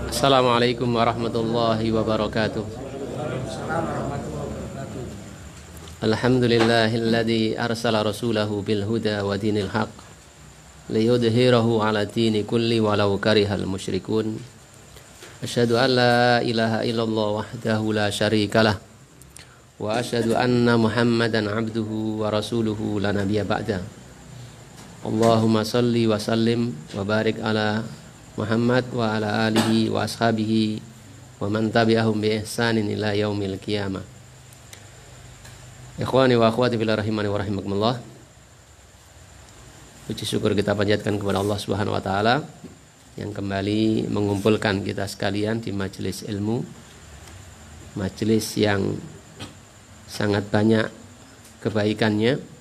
Assalamualaikum warahmatullahi wabarakatuh. Alhamdulillahilladzi arsala rasulahu bil huda wa dinil haq liyudhhirahu ala dini kulli walau karihal musyrikun. Asyhadu an la ilaha illallah wahdahu la syarikalah wa asyhadu anna Muhammadan abduhu wa rasuluhu la nabiyya ba'da. Allahumma salli wa sallim wa barik ala Muhammad wa ala alihi wa ashabihi wa man tabi'ahum bi ihsanin ila yaumil qiyamah. Ikhwani wa akhwati fillah rahimani wa rahimakumullah. Puji syukur kita panjatkan kepada Allah Subhanahu wa taala yang kembali mengumpulkan kita sekalian di majelis ilmu. Majelis yang sangat banyak kebaikannya.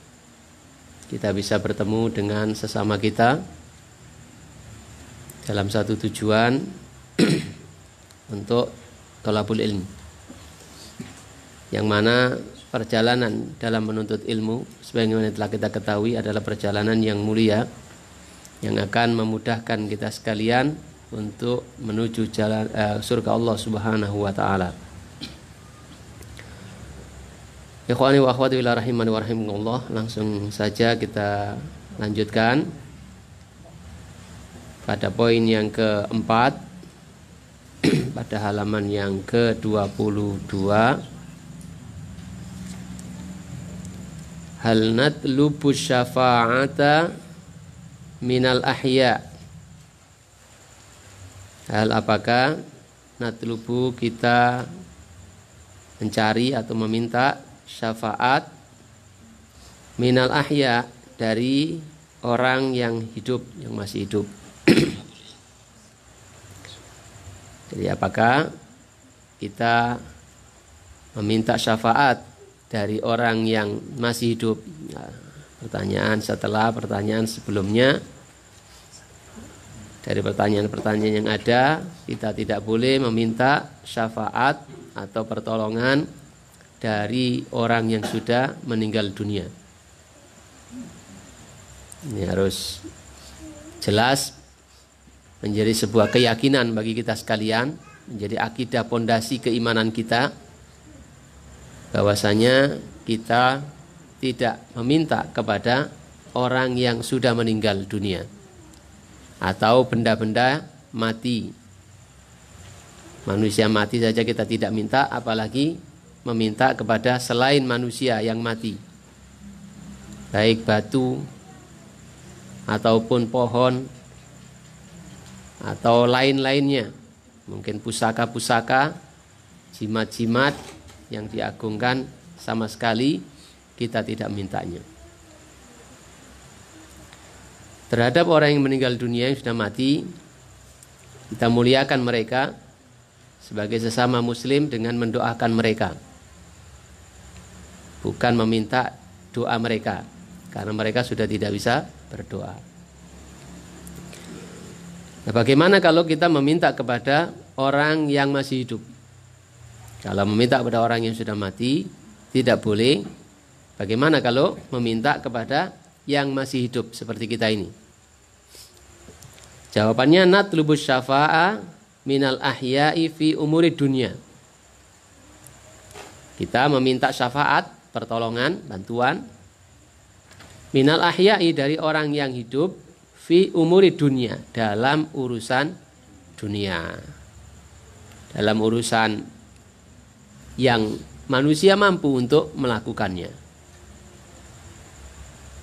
Kita bisa bertemu dengan sesama kita dalam satu tujuan untuk thalabul ilmi, yang mana perjalanan dalam menuntut ilmu sebagaimana telah kita ketahui adalah perjalanan yang mulia yang akan memudahkan kita sekalian untuk menuju jalan surga Allah Subhanahu wa taala. Ikhwani wa akhwati fillah rahimani wa rahimakumullah, langsung saja kita lanjutkan pada poin yang keempat pada halaman yang ke-22. Hal natlubu syafa'ata minal ahya. Hal apakah natlubu kita mencari atau meminta syafaat minal ahya dari orang yang hidup, yang masih hidup. Jadi apakah kita meminta syafaat dari orang yang masih hidup? Nah, pertanyaan setelah pertanyaan sebelumnya. Dari pertanyaan-pertanyaan yang ada, kita tidak boleh meminta syafaat atau pertolongan dari orang yang sudah meninggal dunia. Ini harus jelas menjadi sebuah keyakinan bagi kita sekalian, menjadi akidah pondasi keimanan kita, bahwasanya kita tidak meminta kepada orang yang sudah meninggal dunia atau benda-benda mati. Manusia mati saja kita tidak minta, apalagi meminta kepada selain manusia yang mati, baik batu ataupun pohon atau lain-lainnya, mungkin pusaka-pusaka, jimat-jimat yang diagungkan, sama sekali kita tidak mintanya. Terhadap orang yang meninggal dunia yang sudah mati, kita muliakan mereka sebagai sesama muslim dengan mendoakan mereka, bukan meminta doa mereka, karena mereka sudah tidak bisa berdoa. Nah, bagaimana kalau kita meminta kepada orang yang masih hidup? Kalau meminta kepada orang yang sudah mati, tidak boleh. Bagaimana kalau meminta kepada yang masih hidup seperti kita ini? Jawabannya, natlubus syafa'a minal ahya'i fi umuri dunya. Kita meminta syafaat, pertolongan, bantuan minal ahya'i dari orang yang hidup fi umuri dunya, dalam urusan dunia, dalam urusan yang manusia mampu untuk melakukannya.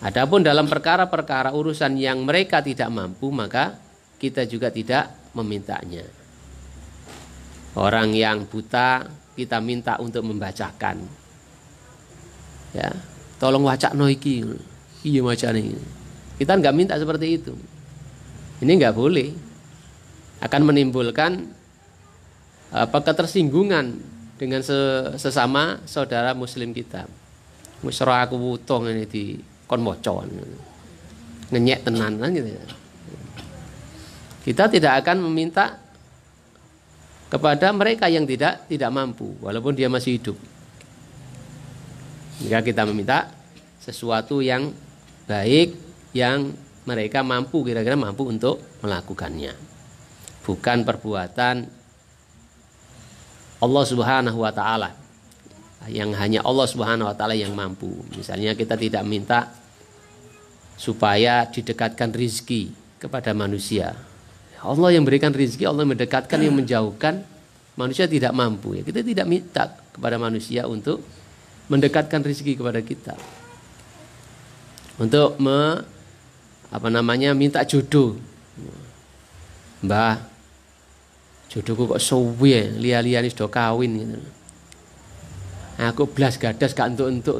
Adapun dalam perkara-perkara urusan yang mereka tidak mampu, maka kita juga tidak memintanya. Orang yang buta kita minta untuk membacakan, ya, tolong wacakno iki, iya macane. Kita nggak minta seperti itu. Ini nggak boleh, akan menimbulkan ketersinggungan dengan sesama saudara muslim kita. Musra aku wutong ini di kon moco, ngenyek tenan gitu. Kita tidak akan meminta kepada mereka yang tidak mampu, walaupun dia masih hidup. Jika kita meminta sesuatu yang baik, yang mereka mampu, kira-kira mampu untuk melakukannya. Bukan perbuatan Allah Subhanahu wa taala, yang hanya Allah Subhanahu wa taala yang mampu. Misalnya kita tidak minta supaya didekatkan rizki kepada manusia. Allah yang berikan rizki, Allah yang mendekatkan, yang menjauhkan. Manusia tidak mampu, ya kita tidak minta kepada manusia untuk mendekatkan rizki kepada kita, untuk minta jodoh. Mbah, jodohku kok suwe, lia-liane sudah kawin gitu. Aku belas gadas gak entuk-entuk.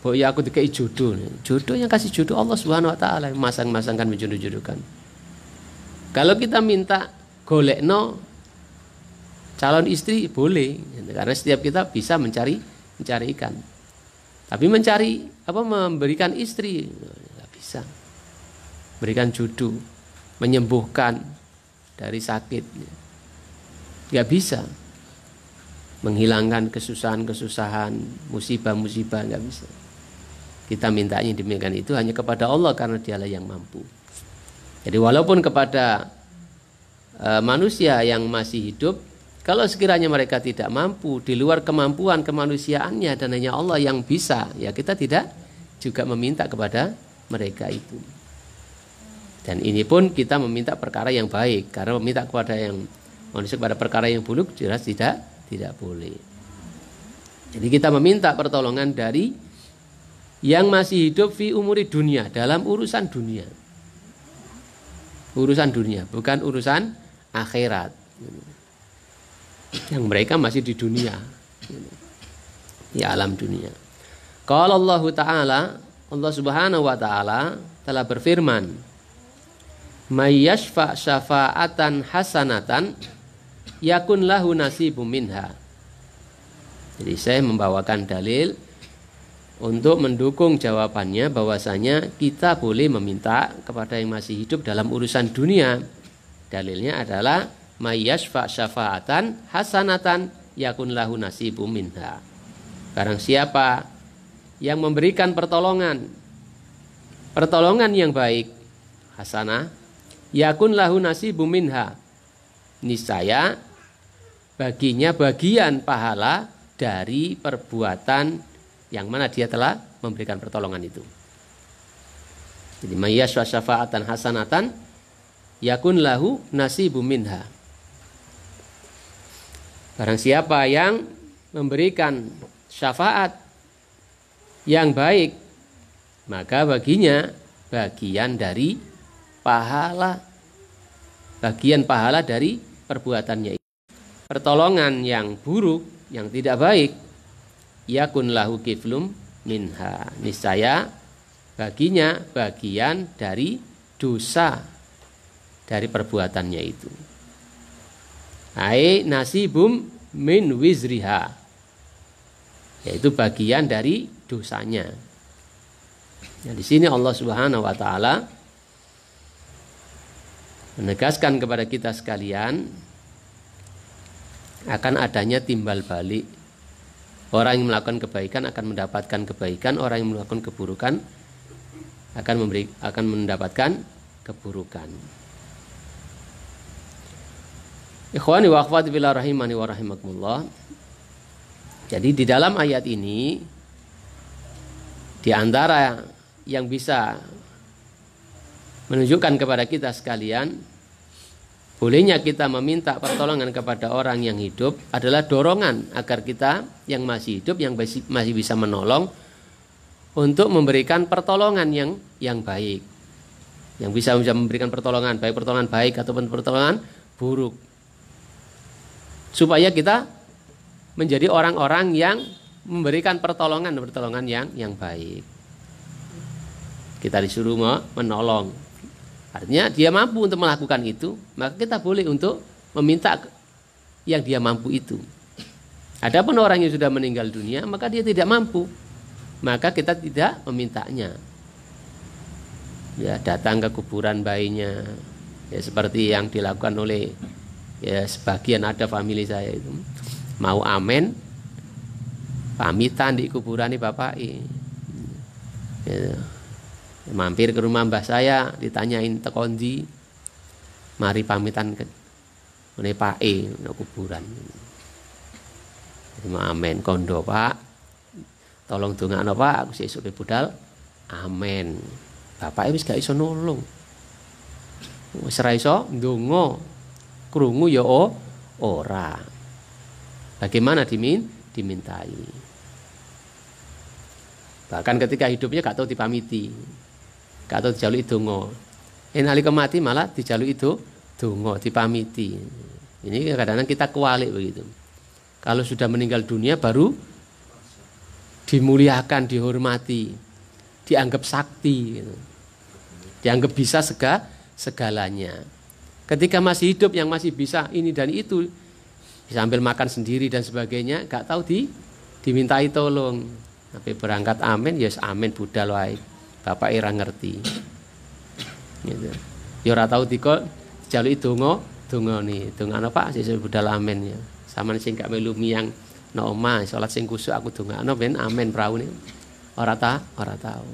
Mbok ya aku dikei jodoh. Jodoh yang kasih jodoh Allah Subhanahu wa taala, masang-masangkan, menjodoh-jodohkan. Kalau kita minta golekno calon istri boleh, karena setiap kita bisa mencari ikan. Tapi memberikan istri nggak bisa. Berikan jodoh, menyembuhkan dari sakit, nggak bisa. Menghilangkan kesusahan, musibah-musibah, nggak bisa. Kita mintanya demikian itu hanya kepada Allah karena Dialah yang mampu. Jadi walaupun kepada manusia yang masih hidup, kalau sekiranya mereka tidak mampu, di luar kemampuan kemanusiaannya dan hanya Allah yang bisa, ya kita tidak juga meminta kepada mereka itu. Dan ini pun kita meminta perkara yang baik, karena meminta kepada yang manusia kepada perkara yang buruk jelas tidak boleh. Jadi kita meminta pertolongan dari yang masih hidup fi umuri dunia, dalam urusan dunia. Urusan dunia, bukan urusan akhirat. Yang mereka masih di dunia, di alam dunia. Qala Allah Ta'ala, Allah Subhanahu wa taala telah berfirman, "May yashfa' syafa'atan hasanatan yakun lahu nasibum minha." Jadi saya membawakan dalil untuk mendukung jawabannya bahwasanya kita boleh meminta kepada yang masih hidup dalam urusan dunia. Dalilnya adalah may yashfa' syafa'atan hasanatan yakun lahu nasibum minha. Barang siapa yang memberikan pertolongan yang baik, hasanah, yakun lahu nasibum minha, niscaya baginya bagian pahala dari perbuatan yang mana dia telah memberikan pertolongan itu. Jadi may yashfa' syafa'atan hasanatan yakun lahu nasibum minha. Barang siapa yang memberikan syafaat yang baik, maka baginya bagian dari pahala, bagian pahala dari perbuatannya. Pertolongan yang buruk, yang tidak baik, yakun lahu kiflum minha, niscaya baginya bagian dari dosa dari perbuatannya itu. Ai nasibum min wizriha, yaitu bagian dari dosanya. Nah, di sini Allah Subhanahu wa taala menegaskan kepada kita sekalian akan adanya timbal balik. Orang yang melakukan kebaikan akan mendapatkan kebaikan, orang yang melakukan keburukan akan mendapatkan keburukan. Ikhwani wa akhwati fillah rahimani wa rahimakumullah. Jadi di dalam ayat ini, di antara yang bisa menunjukkan kepada kita sekalian, bolehnya kita meminta pertolongan kepada orang yang hidup adalah dorongan agar kita yang masih hidup, yang masih bisa menolong, untuk memberikan pertolongan yang baik, yang bisa memberikan pertolongan baik ataupun pertolongan buruk, supaya kita menjadi orang-orang yang memberikan pertolongan yang baik. Kita disuruh menolong, artinya dia mampu untuk melakukan itu, maka kita boleh untuk meminta yang dia mampu itu. Adapun orang yang sudah meninggal dunia, maka dia tidak mampu, maka kita tidak memintanya. Ya, datang ke kuburan bayinya, ya seperti yang dilakukan oleh sebagian ada famili saya itu, mau amen pamitan di kuburan bapak ya. Mampir ke rumah mbah saya, ditanyain tekondi, mari pamitan ke mene pake nang kuburan. Amen kondo Pak. Tolong dongakno Pak, aku sesuk budal. Amen. Bapake wis gak iso nolong. Wis ra iso ndonga. Krungu ya ora. Bagaimana dimintai? Bahkan ketika hidupnya gak tahu dipamiti. Gak tahu dijaluki donga. Nalika mati malah dijaluki donga, dipamiti. Ini kadang-kadang kita kewalik begitu. Kalau sudah meninggal dunia baru dimuliakan, dihormati, dianggap sakti, gitu. Dianggap bisa segalanya. Ketika masih hidup yang masih bisa ini dan itu, sambil makan sendiri dan sebagainya, gak tahu dimintai tolong. Tapi berangkat amin, yes amin budal wae. Bapak ira ngerti. Gitu. Ya ora tahu dijaluki donga nih, dongano Pak sesuk budal amin ya. Saman sing gak melu miyang nang omah salat sing kusuk aku dongakno ben amin praune. Ora tahu.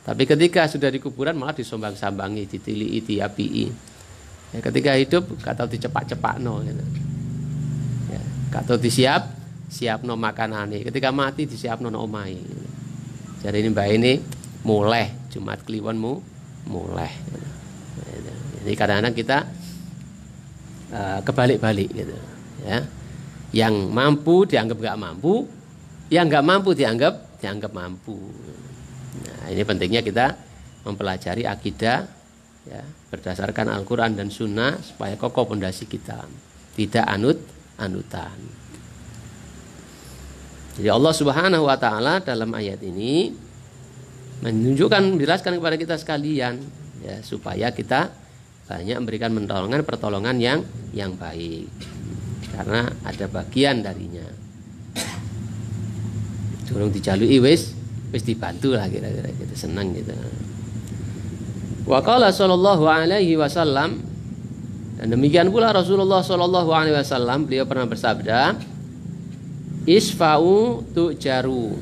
Tapi ketika sudah di kuburan malah disombang-sambangi, ditiliki, diapii. Ya, ketika hidup gak tahu dicepak-cepakno gitu. Ya, gak tahu siapno makanane. Ketika mati disiapno nang omahe. Jadi ini mbak ini mulai Jumat Kliwon mulai. Jadi kadang-kadang kita kebalik-balik gitu. Ya. Yang mampu dianggap gak mampu, yang gak mampu dianggap mampu. Nah, ini pentingnya kita mempelajari akidah ya, berdasarkan Al-Quran dan Sunnah supaya kokoh pondasi kita, tidak anutan. Jadi Allah Subhanahu Wa Taala dalam ayat ini menunjukkan, menjelaskan kepada kita sekalian ya, supaya kita banyak memberikan pertolongan yang baik. Karena ada bagian darinya. Durung dijalui wis dibantu lah kira-kira gitu, senang gitu. Wa qala sallallahu alaihi wasallam, dan demikian pula Rasulullah sallallahu alaihi wasallam beliau pernah bersabda, isfa'u tu'jaru.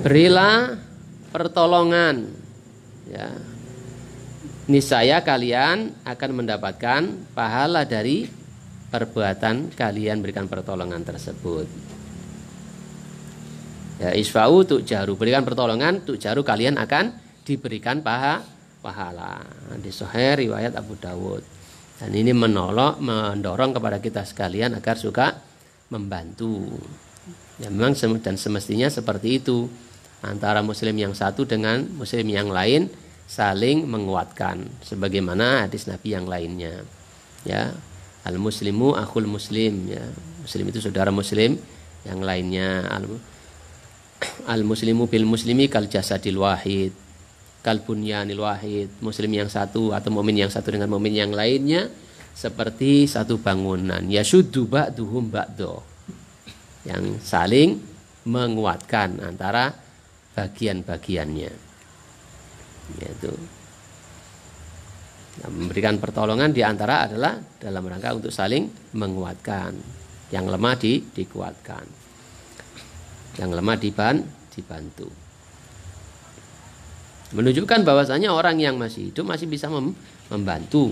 Berilah pertolongan ya. Niscaya kalian akan mendapatkan pahala dari perbuatan kalian berikan pertolongan tersebut. Ya, isfa'u tu'jaru, berikan pertolongan, tu'jaru kalian akan diberikan pahala. Di Sahih riwayat Abu Dawud. Dan ini mendorong kepada kita sekalian agar suka membantu. Ya, memang dan semestinya seperti itu. Antara muslim yang satu dengan muslim yang lain saling menguatkan sebagaimana hadis Nabi yang lainnya. Ya. Al-muslimu akhul muslim ya. Muslim itu saudara muslim yang lainnya. Al-muslimu bil muslimi kal jasadil wahid, kal bunyanil wahid. Muslim yang satu atau mukmin yang satu dengan mukmin yang lainnya seperti satu bangunan. Yashuddu ba'duhum ba'do, yang saling menguatkan antara bagian-bagiannya. Yaitu memberikan pertolongan diantara adalah dalam rangka untuk saling menguatkan. Yang lemah dikuatkan, yang lemah dibantu. Menunjukkan bahwasanya orang yang masih hidup masih bisa membantu.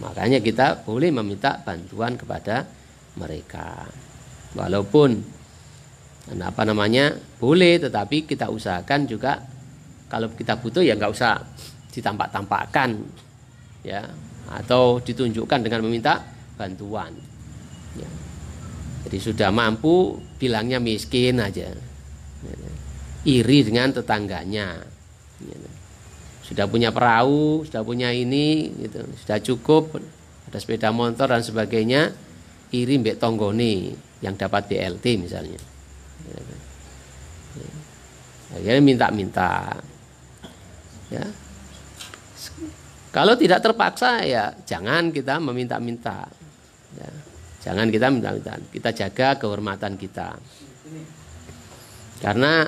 Makanya kita boleh meminta bantuan kepada mereka. Walaupun boleh, tetapi kita usahakan juga kalau kita butuh ya nggak usah ditampak-tampakkan. Ya, atau ditunjukkan dengan meminta bantuan. Ya. Jadi sudah mampu bilangnya miskin aja. Ya. Iri dengan tetangganya. Ya. Sudah punya perahu, sudah punya ini, gitu. Sudah cukup, ada sepeda motor dan sebagainya. Iri mbek tonggone yang dapat BLT misalnya. Ya. Akhirnya minta-minta. Ya. Kalau tidak terpaksa ya jangan kita meminta-minta. Ya, jangan kita minta-minta. Kita jaga kehormatan kita. Karena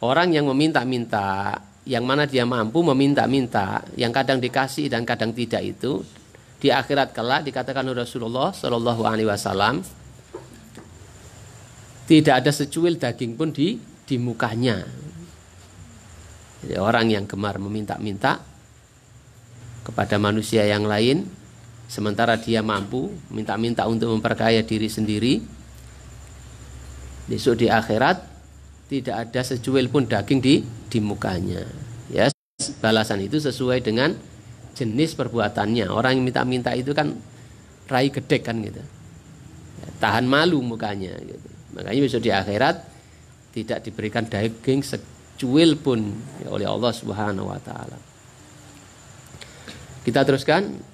orang yang meminta-minta, yang mana dia mampu meminta-minta, yang kadang dikasih dan kadang tidak itu, di akhirat kelak dikatakan oleh Rasulullah Shallallahu Alaihi Wasallam, tidak ada secuil daging pun di mukanya. Jadi orang yang gemar meminta-minta kepada manusia yang lain, sementara dia mampu minta-minta untuk memperkaya diri sendiri, besok di akhirat tidak ada secuil pun daging di mukanya. Ya, balasan itu sesuai dengan jenis perbuatannya. Orang yang minta-minta itu kan rai gedek kan gitu. Ya, tahan malu mukanya gitu. Makanya besok di akhirat tidak diberikan daging secuil pun ya, oleh Allah Subhanahu wa taala. Kita teruskan.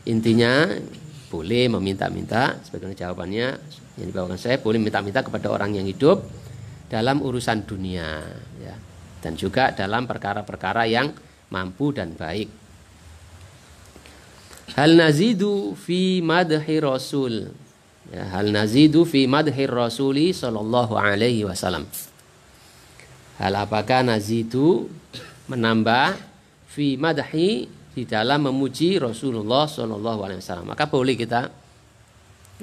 Intinya boleh meminta-minta, sebagaimana jawabannya yang dibawakan saya, boleh minta-minta kepada orang yang hidup dalam urusan dunia ya, dan juga dalam perkara-perkara yang mampu dan baik. Hal nazidu fi madhi rasul ya, hal nazidu fi madhi rasuli sallallahu alaihi wasallam. Hal apakah nazidu menambah fi madhi di dalam memuji Rasulullah sallallahu alaihi wasallam? Maka boleh kita,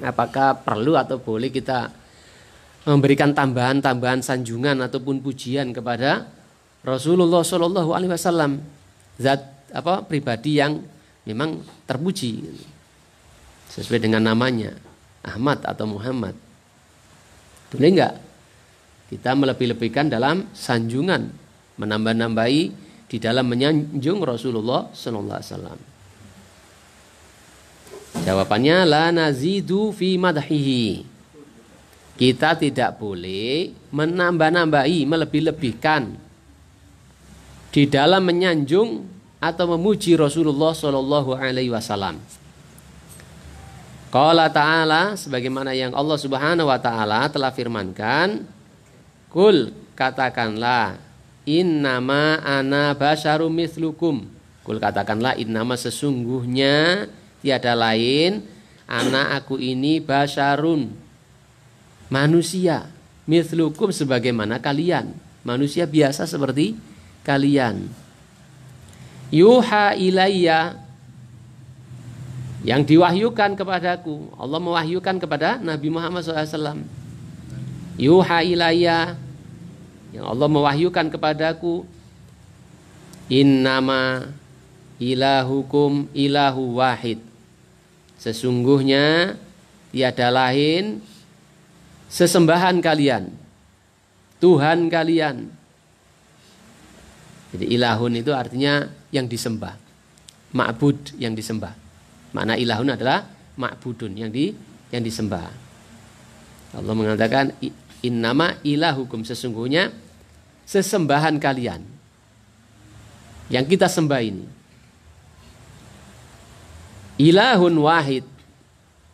apakah perlu atau boleh kita memberikan tambahan-tambahan sanjungan ataupun pujian kepada Rasulullah sallallahu alaihi wasallam, zat pribadi yang memang terpuji sesuai dengan namanya, Ahmad atau Muhammad. Boleh enggak kita melebih-lebihkan dalam sanjungan, menambah-nambahi di dalam menyanjung Rasulullah sallallahu alaihi wasallam? Jawabannya la nazidu fi madhihi. Kita tidak boleh menambah-nambahi, melebih-lebihkan di dalam menyanjung atau memuji Rasulullah sallallahu alaihi wasallam. Qala ta'ala, sebagaimana yang Allah Subhanahu wa taala telah firmankan, kul, katakanlah, innama ana basyarum mislukum. Kul, katakanlah, innama sesungguhnya tiada lain, ana aku ini basyarun, manusia, mislukum sebagaimana kalian, manusia biasa seperti kalian. Yuha ilayya, yang diwahyukan kepadaku, Allah mewahyukan kepada Nabi Muhammad SAW. Yuha ilayya, yang Allah mewahyukan kepadaku, innama ilahukum ilahu wahid, sesungguhnya tiada lain sesembahan kalian, Tuhan kalian. Jadi ilahun itu artinya yang disembah, ma'bud yang disembah. Makna ilahun adalah ma'budun, yang disembah. Allah mengatakan innama ilahukum, sesungguhnya sesembahan kalian yang kita sembah ini, ilahun wahid,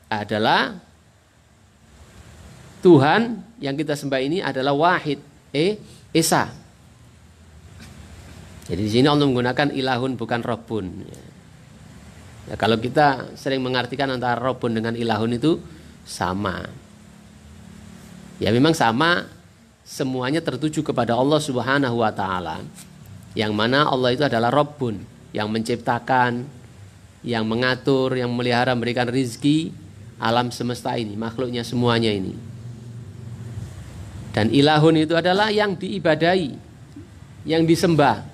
adalah Tuhan yang kita sembah ini adalah wahid, esa. Jadi di sini Allah menggunakan ilahun bukan robun. Ya, kalau kita sering mengartikan antara robun dengan ilahun itu sama. Ya memang sama, semuanya tertuju kepada Allah Subhanahu wa taala. Yang mana Allah itu adalah Rabbun, yang menciptakan, yang mengatur, yang memelihara, memberikan rizki alam semesta ini, makhluknya semuanya ini. Dan ilahun itu adalah yang diibadahi, yang disembah.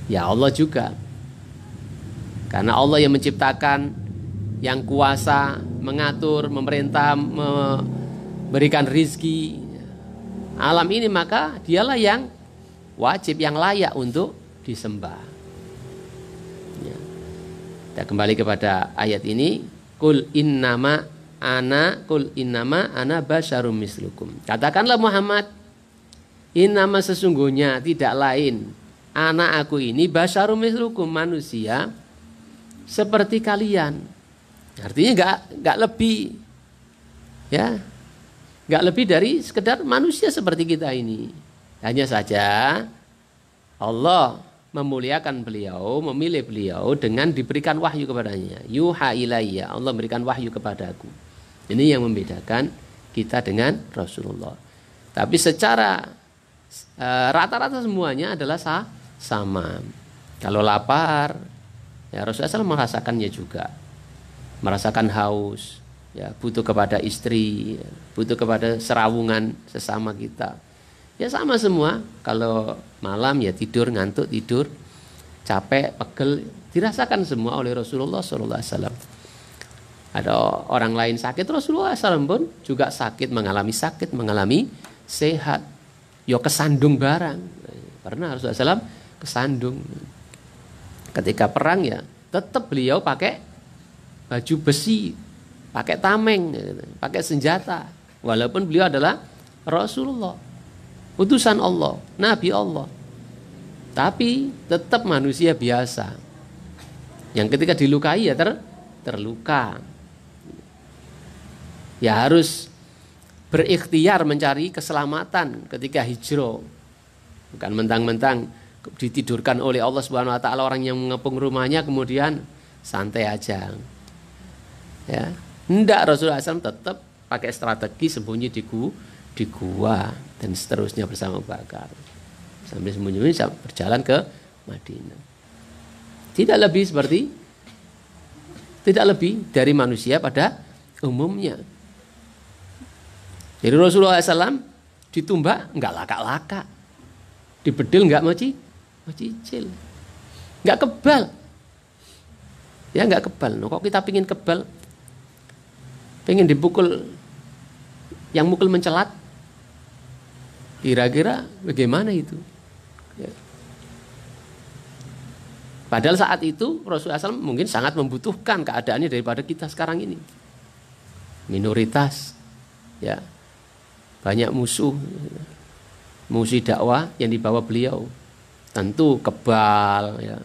Ya Allah juga. Karena Allah yang menciptakan, yang kuasa, mengatur, memerintah, memberikan rizki alam ini, maka dialah yang wajib, yang layak untuk disembah. Ya. Kita kembali kepada ayat ini. Kul innama ana basyarum mislukum. Katakanlah Muhammad, innama sesungguhnya tidak lain, ana aku ini basyarum mislukum, manusia seperti kalian. Artinya enggak lebih, ya, enggak lebih dari sekedar manusia seperti kita ini. Hanya saja Allah memuliakan beliau, memilih beliau dengan diberikan wahyu kepadanya. Yuha ilayya, Allah memberikan wahyu kepadaku. Ini yang membedakan kita dengan Rasulullah. Tapi secara rata-rata semuanya adalah sama. Kalau lapar, ya Rasulullah SAW merasakannya juga. Merasakan haus, ya, butuh kepada istri, butuh kepada serawungan sesama kita. Ya sama semua. Kalau malam ya tidur, ngantuk, tidur, capek, pegel, dirasakan semua oleh Rasulullah SAW. Ada orang lain sakit, Rasulullah SAW pun juga sakit, mengalami sehat. Yo kesandung barang. Karena Rasulullah SAW kesandung. Ketika perang ya tetap beliau pakai baju besi, pakai tameng, pakai senjata. Walaupun beliau adalah Rasulullah, utusan Allah, Nabi Allah. Tapi tetap manusia biasa. Yang ketika dilukai ya terluka. Ya harus berikhtiar mencari keselamatan ketika hijrah. Bukan mentang-mentang ditidurkan oleh Allah Subhanahu wa taala orang yang mengepung rumahnya kemudian santai aja. Ya, enggak, Rasulullah SAW tetap pakai strategi sembunyi di gua dan seterusnya bersama Abu Bakar. Sambil sembunyi berjalan ke Madinah. Tidak lebih dari manusia pada umumnya. Jadi Rasulullah SAW ditumbak enggak laka-laka, dibedil enggak macicil, enggak kebal. Ya enggak kebal. Kok kita pingin kebal? Pengen dipukul, yang mukul mencelat. Kira-kira bagaimana itu? Ya. Padahal saat itu Rasulullah SAW mungkin sangat membutuhkan keadaannya daripada kita sekarang ini. Minoritas, ya, banyak musuh dakwah yang dibawa beliau. Tentu kebal, ya,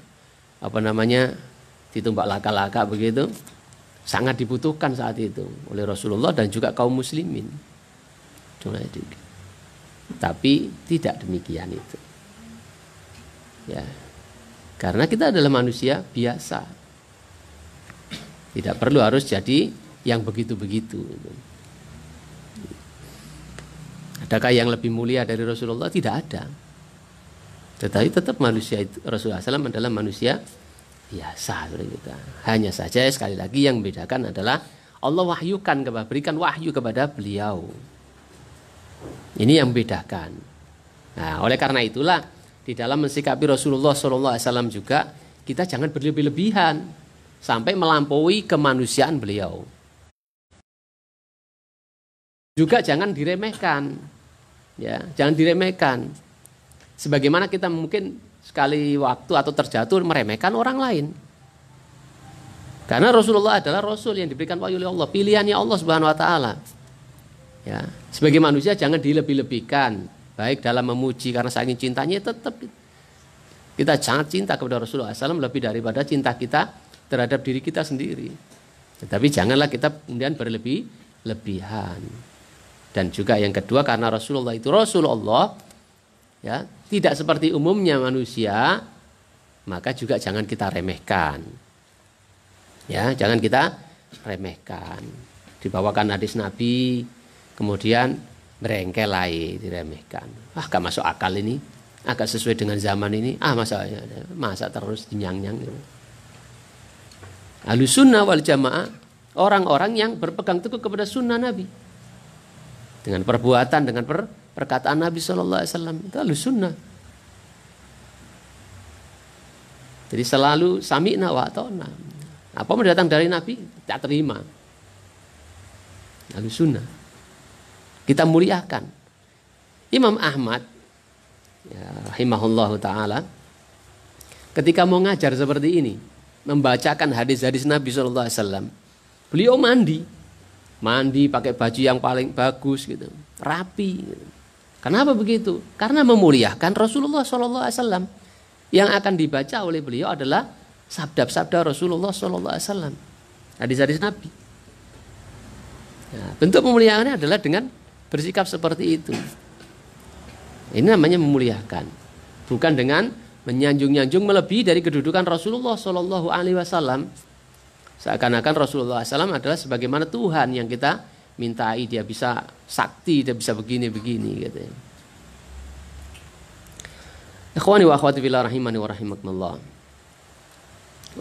ditumbak laka-laka begitu. Sangat dibutuhkan saat itu oleh Rasulullah dan juga kaum muslimin. Tapi tidak demikian itu. Ya. Karena kita adalah manusia biasa. Tidak perlu harus jadi yang begitu-begitu. Adakah yang lebih mulia dari Rasulullah? Tidak ada. Tetapi tetap manusia itu, Rasulullah SAW adalah manusia biasa. Hanya saja sekali lagi yang membedakan adalah Allah berikan wahyu kepada beliau. Ini yang membedakan. Nah, oleh karena itulah di dalam mensikapi Rasulullah SAW juga kita jangan berlebih-lebihan sampai melampaui kemanusiaan beliau. Juga jangan diremehkan, ya, jangan diremehkan. Sebagaimana kita mungkin sekali waktu atau terjatuh meremehkan orang lain. Karena Rasulullah adalah Rasul yang diberikan wahyu oleh Allah, pilihannya Allah Subhanahu Wa Taala. Ya, sebagai manusia jangan dilebih-lebihkan, baik dalam memuji karena saking cintanya tetap kita sangat cinta kepada Rasulullah SAW lebih daripada cinta kita terhadap diri kita sendiri. Tetapi janganlah kita kemudian berlebih-lebihan. Dan juga yang kedua karena Rasulullah itu Rasulullah, ya, tidak seperti umumnya manusia, maka juga jangan kita remehkan. Ya, jangan kita remehkan. Dibawakan hadis Nabi, kemudian merengkelai, diremehkan. Gak masuk akal ini, agak sesuai dengan zaman ini. Masa terus dinyang-nyang. Ahlussunnah wal jamaah, orang-orang yang berpegang teguh kepada sunnah Nabi. Dengan perbuatan, dengan perkataan Nabi SAW, itu ahlussunnah. Jadi selalu sami'na wa ata'na. Apa yang datang dari Nabi, tak terima. Ahlussunnah. Kita muliakan. Imam Ahmad, ya, rahimahullahu ta'ala, ketika mau ngajar seperti ini, membacakan hadis-hadis Nabi SAW, beliau mandi pakai baju yang paling bagus gitu, rapi gitu. Kenapa begitu? Karena memuliakan Rasulullah SAW. Yang akan dibaca oleh beliau adalah sabda-sabda Rasulullah SAW, hadis-hadis Nabi. Nah, bentuk pemuliaannya adalah dengan bersikap seperti itu. Ini namanya memuliakan, bukan dengan menyanjung-nyanjung melebihi dari kedudukan Rasulullah SAW. Seakan-akan Rasulullah SAW adalah sebagaimana Tuhan yang kita mintai, dia bisa sakti, dia bisa begini-begini gitu ya. Ikhwani wa akhwati fillah rahimani wa rahimakumullah.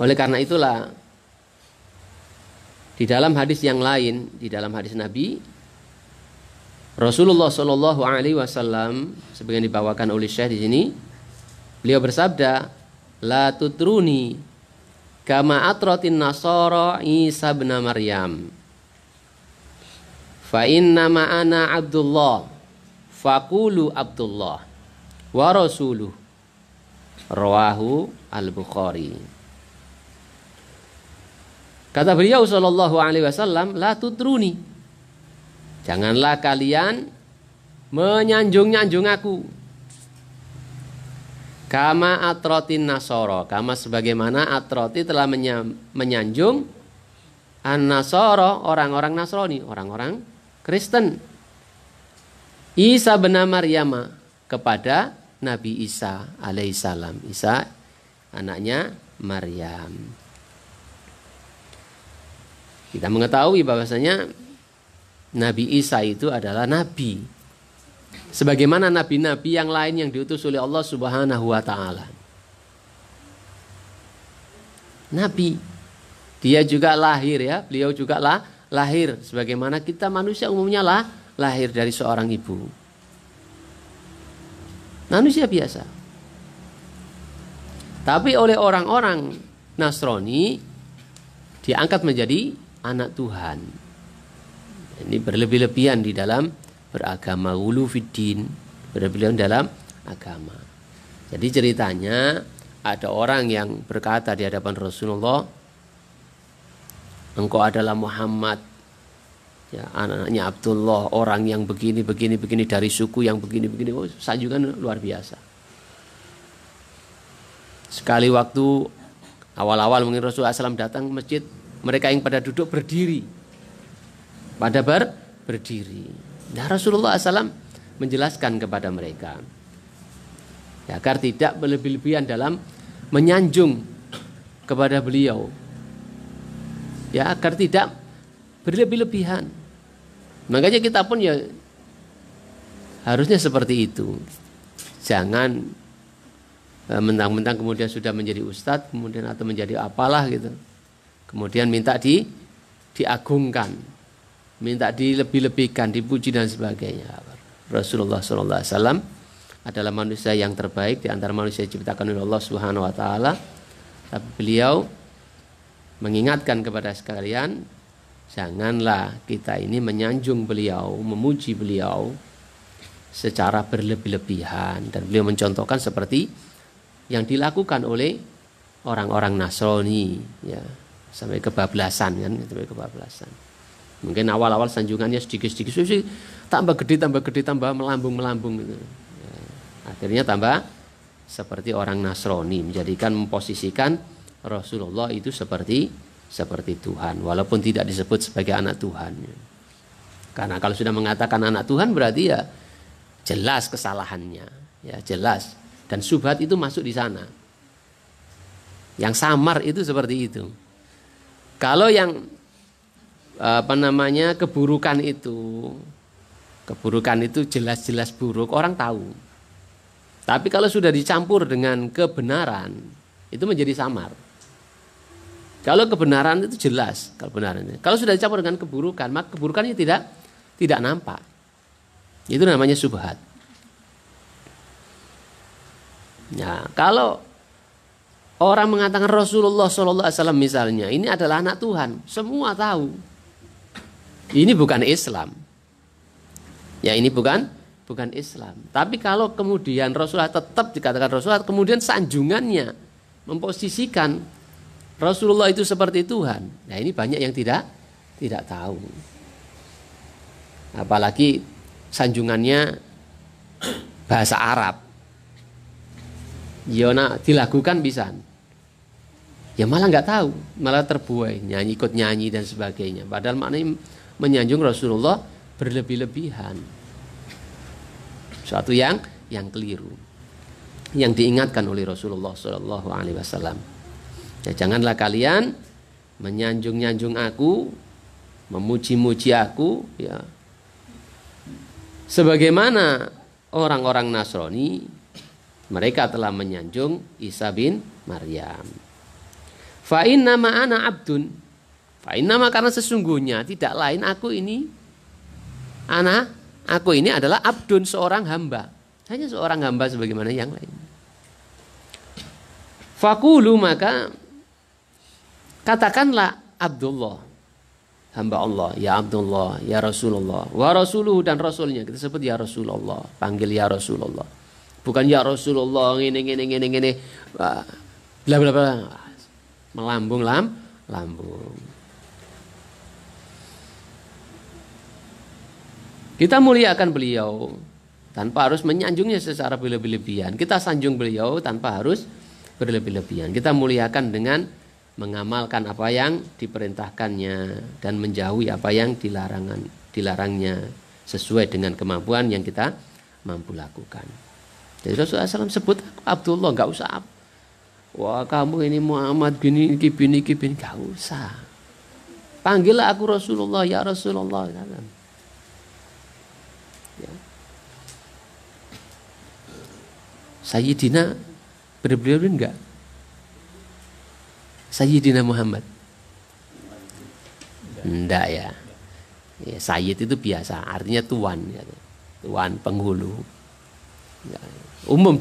Oleh karena itulah di dalam hadis yang lain, di dalam hadis Nabi Rasulullah Shallallahu Alaihi Wasallam sebagian dibawakan oleh Syekh di sini, beliau bersabda, la tutruni kama atratin nasara Isa bin Maryam, fa inna ma ana Abdullah, faqulu Abdullah wa rasuluh, rawahu al-Bukhari. Kata beliau Shallallahu Alaihi Wasallam, la tutruni, janganlah kalian menyanjung-nyanjung aku. Kama atrotin nasoro, kama sebagaimana atroti telah menyanjung an-nasoro, orang-orang Nasrani, orang-orang Kristen. Isa bin Maryam, kepada Nabi Isa alaihissalam. Isa anaknya Maryam. Kita mengetahui bahwasanya Nabi Isa itu adalah nabi, sebagaimana nabi-nabi yang lain yang diutus oleh Allah Subhanahu wa taala. Nabi, dia juga lahir ya, beliau juga lahir sebagaimana kita manusia umumnya lahir dari seorang ibu. Manusia biasa. Tapi oleh orang-orang Nasrani diangkat menjadi anak Tuhan. Ini berlebih-lebihan di dalam beragama, ulu fiddin, berlebihan dalam agama. Jadi ceritanya ada orang yang berkata di hadapan Rasulullah, engkau adalah Muhammad, ya, anaknya Abdullah, orang yang begini dari suku yang begini. Oh, sanjungan luar biasa. Sekali waktu awal-awal mungkin Rasulullah SAW datang ke masjid, mereka yang pada duduk berdiri, pada berdiri. Nah, Rasulullah SAW menjelaskan kepada mereka, ya, agar tidak berlebih-lebihan dalam menyanjung kepada beliau, ya, agar tidak berlebih-lebihan. Makanya kita pun ya harusnya seperti itu. Jangan mentang-mentang kemudian sudah menjadi ustadz, kemudian atau menjadi apalah gitu, kemudian minta diagungkan, minta dilebih-lebihkan, dipuji dan sebagainya. Rasulullah SAW adalah manusia yang terbaik di antara manusia yang diciptakan oleh Allah Subhanahu wa taala. Tapi beliau mengingatkan kepada sekalian, janganlah kita ini menyanjung beliau, memuji beliau secara berlebih-lebihan. Dan beliau mencontohkan seperti yang dilakukan oleh orang-orang Nasrani, ya, sampai kebablasan kan, sampai kebablasan. Mungkin awal-awal sanjungannya sedikit-sedikit, tambah gede, tambah melambung gitu. Ya, akhirnya tambah seperti orang Nasrani, memposisikan Rasulullah itu seperti Tuhan, walaupun tidak disebut sebagai anak Tuhan. Karena kalau sudah mengatakan anak Tuhan berarti ya jelas kesalahannya, ya jelas. Dan syubhat itu masuk di sana. Yang samar itu seperti itu. Kalau yang keburukan itu jelas-jelas buruk, orang tahu. Tapi kalau sudah dicampur dengan kebenaran, itu menjadi samar. Kalau kebenaran itu jelas, kalau sudah dicampur dengan keburukan, maka keburukannya tidak nampak. Itu namanya syubhat. Ya, kalau orang mengatakan Rasulullah SAW misalnya, ini adalah anak Tuhan, semua tahu. Ini bukan Islam. Ya, ini bukan Islam. Tapi kalau kemudian Rasulullah tetap dikatakan Rasulullah, kemudian sanjungannya memposisikan Rasulullah itu seperti Tuhan. Nah, ini banyak yang tidak tahu. Apalagi sanjungannya bahasa Arab. Yona dilakukan bisa. Ya malah nggak tahu, malah terbuai, ikut nyanyi dan sebagainya. Padahal maknanya menyanjung Rasulullah berlebih-lebihan. Suatu yang keliru. Yang diingatkan oleh Rasulullah Shallallahu Alaihi Wasallam. Ya, janganlah kalian menyanjung-nyanjung aku, memuji-muji aku, ya. Sebagaimana orang-orang Nasrani, mereka telah menyanjung Isa bin Maryam. Fa inna ma ana abdun. Fa inna ma, karena sesungguhnya tidak lain aku ini anak Aku ini adalah abdun, seorang hamba. Hanya seorang hamba sebagaimana yang lain. Fakulu, maka katakanlah Abdullah, hamba Allah, ya Abdullah, ya Rasulullah, wa rasuluhu, dan rasulnya. Kita sebut ya Rasulullah, panggil ya Rasulullah. Bukan ya Rasulullah ngene bla bla bla. Melambung lambung. Kita muliakan beliau tanpa harus menyanjungnya secara berlebih-lebihan. Kita sanjung beliau tanpa harus berlebih-lebihan. Kita muliakan dengan mengamalkan apa yang diperintahkannya dan menjauhi apa yang dilarangnya sesuai dengan kemampuan yang kita mampu lakukan. Jadi Rasulullah SAW sebut Abdullah, nggak usah. Wah, kamu ini Muhammad bini, nggak usah. Panggillah aku Rasulullah, ya Rasulullah. Ya. Sayyidina berbeda enggak? Sayyidina Muhammad? Enggak ya. Ya, Sayyid itu biasa, artinya tuan, ya. Tuan penghulu. Ya. Umum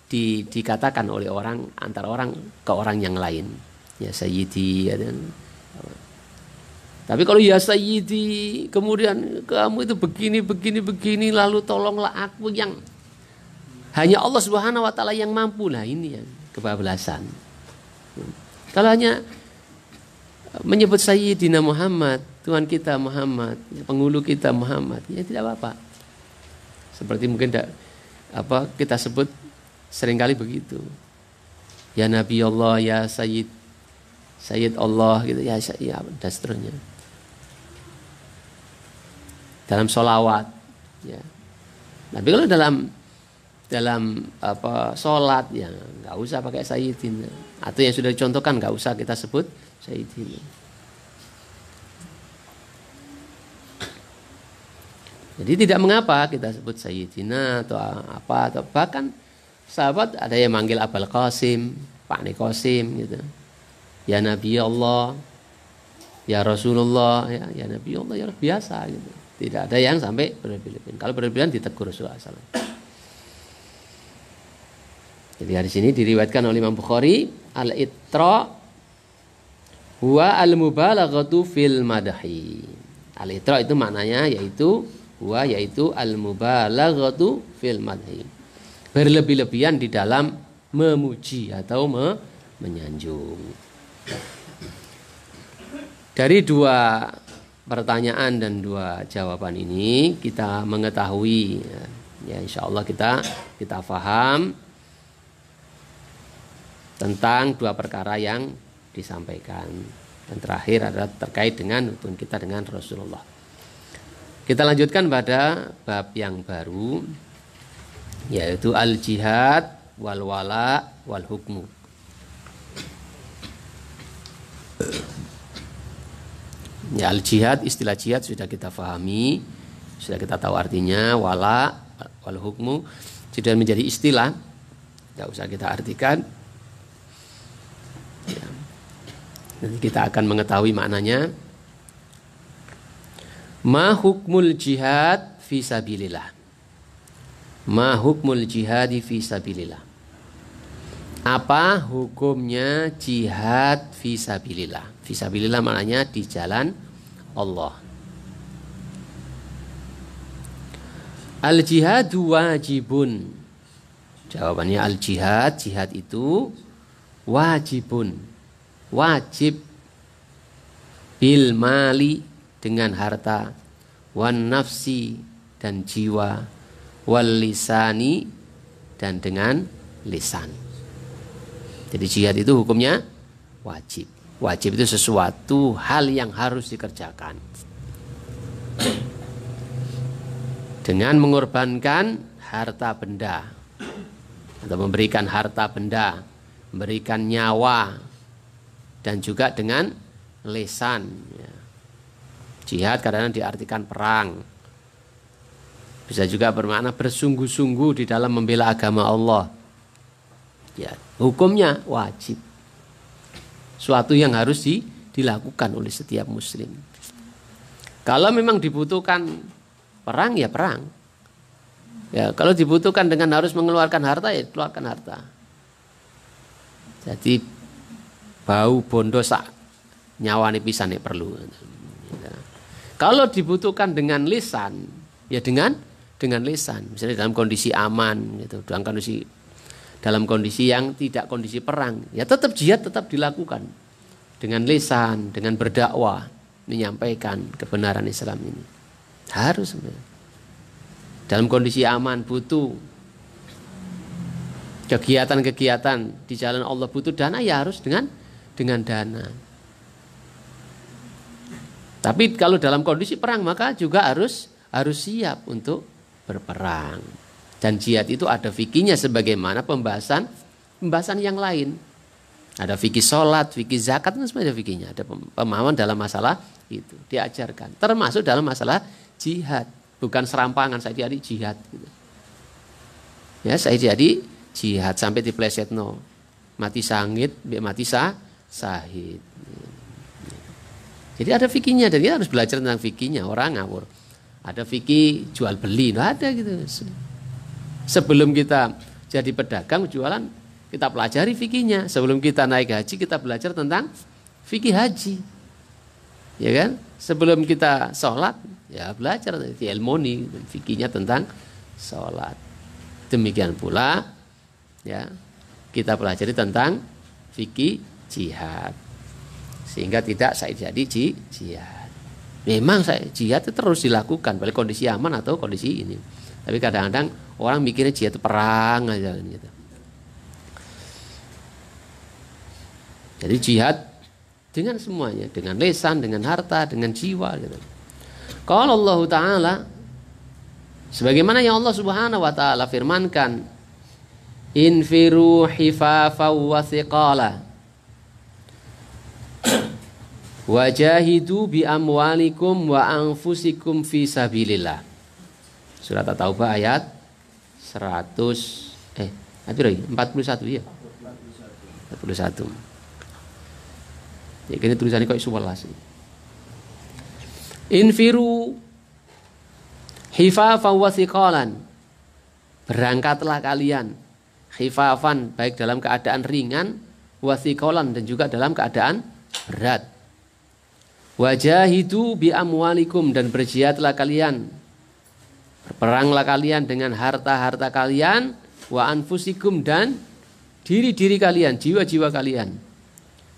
dikatakan oleh orang, antara orang ke orang yang lain. Ya Sayyidi, ya, dan tapi kalau ya Sayyidi, kemudian kamu itu begini, lalu tolonglah aku, yang hanya Allah Subhanahu wa taala yang mampu. Nah, ini yang kebablasan. Kalau hanya menyebut Sayyidina Muhammad, Tuhan kita Muhammad, penghulu kita Muhammad, ya tidak apa-apa. Seperti mungkin kita sebut seringkali begitu. Ya Nabi Allah, ya Sayyid Allah gitu, ya dan seterusnya. Dalam sholawat, ya. Tapi kalau dalam sholat, ya nggak usah pakai Sayyidina. Atau yang sudah dicontohkan nggak usah kita sebut Sayyidina. Jadi tidak mengapa kita sebut Sayyidina atau apa, atau bahkan sahabat ada yang manggil Abul Qasim, Pak Qasim gitu. Ya Nabi Allah, ya Rasulullah, ya Nabi Allah, ya biasa gitu. Tidak ada yang sampai berlebihan. Kalau berlebihan ditegur Rasulullah SAW. Jadi di sini diriwayatkan oleh Imam Bukhari, al-itra huwa al-mubalaghatu fil madhi. Al-itra itu maknanya yaitu al-mubalaghatu fil madhi. Berlebih-lebihan di dalam memuji atau menyanjung. Dari dua pertanyaan dan dua jawaban ini kita mengetahui, ya insya Allah kita faham tentang dua perkara yang disampaikan. Dan terakhir adalah terkait dengan hubungan kita dengan Rasulullah. Kita lanjutkan pada bab yang baru, yaitu al-jihad wal wala wal hukmu. Ya, al-jihad, istilah jihad sudah kita pahami, sudah kita tahu artinya. Wala wal hukmu sudah menjadi istilah, tidak usah kita artikan. Ya. Nanti kita akan mengetahui maknanya. Ma hukmul jihad fi sabilillah. Ma hukmul jihad fi sabilillah. Apa hukumnya jihad fi sabilillah? Fi sabilillah maknanya di jalan Allah. Al jihadu wajibun. Jawabannya al jihad itu wajibun. Wajib bil mali, dengan harta, wan nafsi, dan jiwa, wal lisani, dan dengan lisan. Jadi jihad itu hukumnya wajib. Wajib itu sesuatu hal yang harus dikerjakan dengan mengorbankan harta benda atau memberikan harta benda, memberikan nyawa, dan juga dengan lisan. Jihad kadang-kadang diartikan perang, bisa juga bermakna bersungguh-sungguh di dalam membela agama Allah. Ya, hukumnya wajib, suatu yang harus dilakukan oleh setiap muslim. Kalau memang dibutuhkan perang ya perang. Ya, kalau dibutuhkan dengan harus mengeluarkan harta ya keluarkan harta. Jadi bau bondo sak nyawani pisan perlu. Kalau dibutuhkan dengan lisan, ya dengan lisan. Misalnya dalam kondisi aman, gitu, dalam kondisi yang tidak kondisi perang, ya tetap jihad tetap dilakukan dengan lisan, dengan berdakwah, menyampaikan kebenaran Islam ini. Harus sebenarnya. Dalam kondisi aman butuh kegiatan-kegiatan di jalan Allah butuh dana ya harus dengan dana. Tapi kalau dalam kondisi perang maka juga harus siap untuk berperang. Dan jihad itu ada fikihnya sebagaimana pembahasan yang lain. Ada fikih sholat, fikih zakat, dan semuanya fikihnya. Ada pemahaman dalam masalah itu diajarkan. Termasuk dalam masalah jihad. Bukan serampangan, saya jadi jihad. Gitu. Ya, saya jadi jihad sampai diplesetno. Mati sangit, mati sahid. Jadi ada fikihnya dan kita harus belajar tentang fikihnya. Orang ngawur. Ada fikih jual beli, ada gitu. Sebelum kita jadi pedagang jualan, kita pelajari fikihnya. Sebelum kita naik haji, kita belajar tentang fikih haji. Ya kan? Sebelum kita sholat, ya belajar di ilmoni fikihnya tentang sholat. Demikian pula, ya kita pelajari tentang fikih jihad. Sehingga tidak saya jadi jihad. Memang saya jihad itu terus dilakukan baik kondisi aman atau kondisi ini. Tapi kadang-kadang orang mikirnya jihad itu perang aja gitu. Jadi jihad dengan semuanya, dengan lisan, dengan harta, dengan jiwa gitu. Kalau Allah Ta'ala sebagaimana yang Allah Subhanahu wa taala firmankan, infiru hifafa wa thiqala wajahidu bi amwalikum wa anfusikum fi sabilillah. Surat At-Taubah ayat 41 ya. 41. Ya kene tulisannya kok 11. Infiru hifafan wa thiqalan. Berangkatlah kalian hifafan baik dalam keadaan ringan wa thiqalan dan juga dalam keadaan berat. Wajahidu bi amwalikum dan berjihadlah kalian. Berperanglah kalian dengan harta-harta kalian wa anfusikum dan diri-diri kalian, jiwa-jiwa kalian.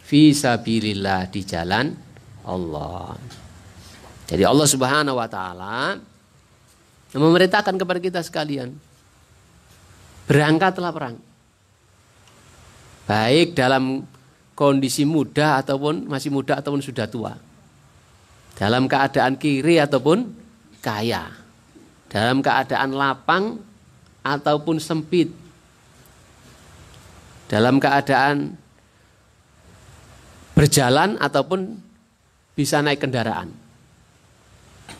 Fi sabilillah di jalan Allah. Jadi Allah Subhanahu wa taala memerintahkan kepada kita sekalian berangkatlah perang. Baik dalam kondisi muda ataupun masih muda ataupun sudah tua. Dalam keadaan kiri ataupun kaya. Dalam keadaan lapang ataupun sempit. Dalam keadaan berjalan ataupun bisa naik kendaraan.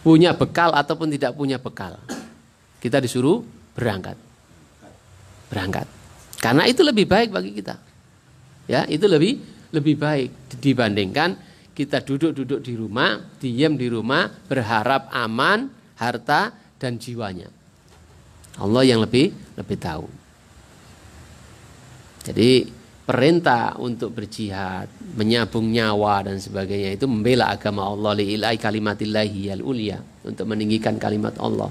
Punya bekal ataupun tidak punya bekal. Kita disuruh berangkat. Berangkat. Karena itu lebih baik bagi kita. Ya, itu lebih baik dibandingkan kita duduk di rumah, diam di rumah, berharap aman harta dan jiwanya. Allah yang lebih tahu. Jadi perintah untuk berjihad, menyabung nyawa dan sebagainya itu membela agama Allah li'ilai kalimatillahi al-ulia, untuk meninggikan kalimat Allah.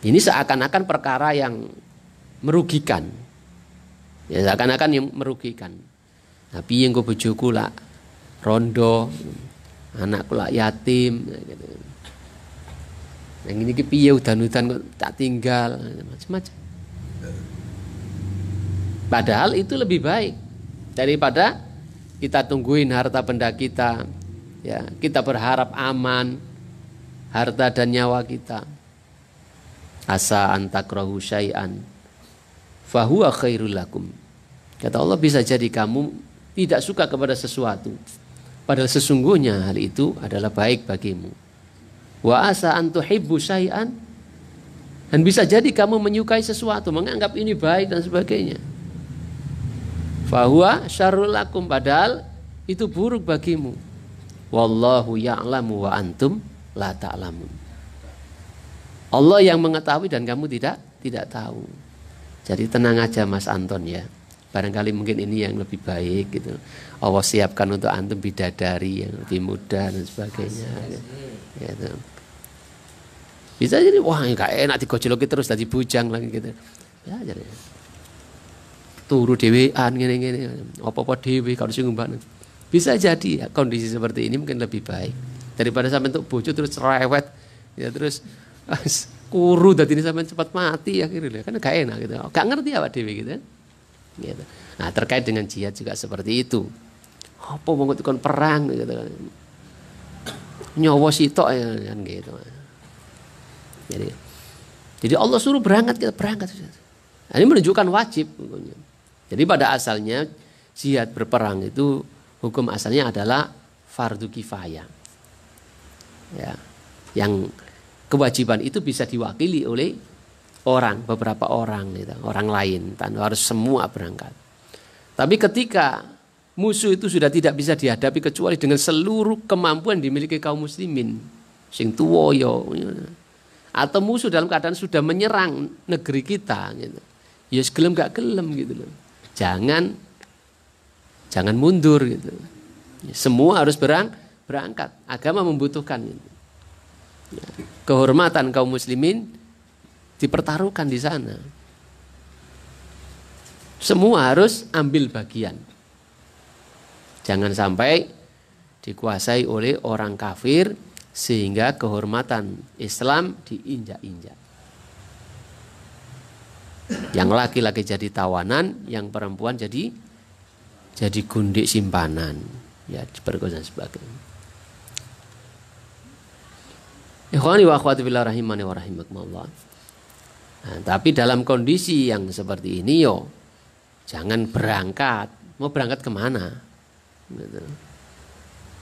Ini seakan-akan perkara yang merugikan. Ya seakan-akan yang merugikan. Tapi yang gue bojoku lah rondo, anakku lah yatim. Yang ini piye udan-udan kok tak tinggal, macam-macam. Padahal itu lebih baik daripada kita tungguin harta benda kita. Ya, kita berharap aman harta dan nyawa kita. Asa antakrahu syai'an fahuwa khairul lakum. Kata Allah, bisa jadi kamu tidak suka kepada sesuatu, padahal sesungguhnya hal itu adalah baik bagimu. Wa asa an tuhibbu syai'an, dan bisa jadi kamu menyukai sesuatu, menganggap ini baik dan sebagainya. Fahuwa syarrul lakum, padahal itu buruk bagimu. Wallahu ya'lamu wa antum la ta'lamun. Allah yang mengetahui dan kamu tidak tahu. Jadi tenang aja Mas Anton ya. Barangkali mungkin ini yang lebih baik gitu. Allah siapkan untuk antum bidadari yang lebih mudah dan sebagainya. Gitu. Bisa jadi wah gak enak digojloki terus tadi bujang lagi gitu. Ya jadi turu dhewean ngene-ngene. Apa-apa dhewe kalau sing ngumbah. Bisa jadi ya, kondisi seperti ini mungkin lebih baik daripada sampai untuk bojo terus cerewet ya terus kuru dadi ini sampai cepat mati akhirnya kan gak enak gitu. Gak ngerti awak dhewe gitu. Gitu. Nah, terkait dengan jihad juga seperti itu. Apa mau ngikut perang gitu kan. Nyawa sitok ya kan gitu. Jadi Allah suruh berangkat kita berangkat. Nah, ini menunjukkan wajib. Jadi pada asalnya jihad berperang itu hukum asalnya adalah fardu kifayah. Ya. Yang kewajiban itu bisa diwakili oleh beberapa orang gitu, orang lain, tanpa harus semua berangkat. Tapi ketika musuh itu sudah tidak bisa dihadapi kecuali dengan seluruh kemampuan dimiliki kaum muslimin, sing tuwa yo, atau musuh dalam keadaan sudah menyerang negeri kita gitu. Ya gelem gak gelem gitu loh. Jangan mundur gitu. Semua harus berangkat. Agama membutuhkan gitu. Kehormatan kaum muslimin dipertaruhkan di sana. Semua harus ambil bagian. Jangan sampai dikuasai oleh orang kafir sehingga kehormatan Islam diinjak-injak. Yang laki-laki jadi tawanan, yang perempuan jadi gundik simpanan. Ya, diperkosa sebagainya. Ikhwani wa akhwati fillah rahimani wa rahimakumullah. Nah, tapi dalam kondisi yang seperti ini jangan berangkat. Mau berangkat kemana? Gitu.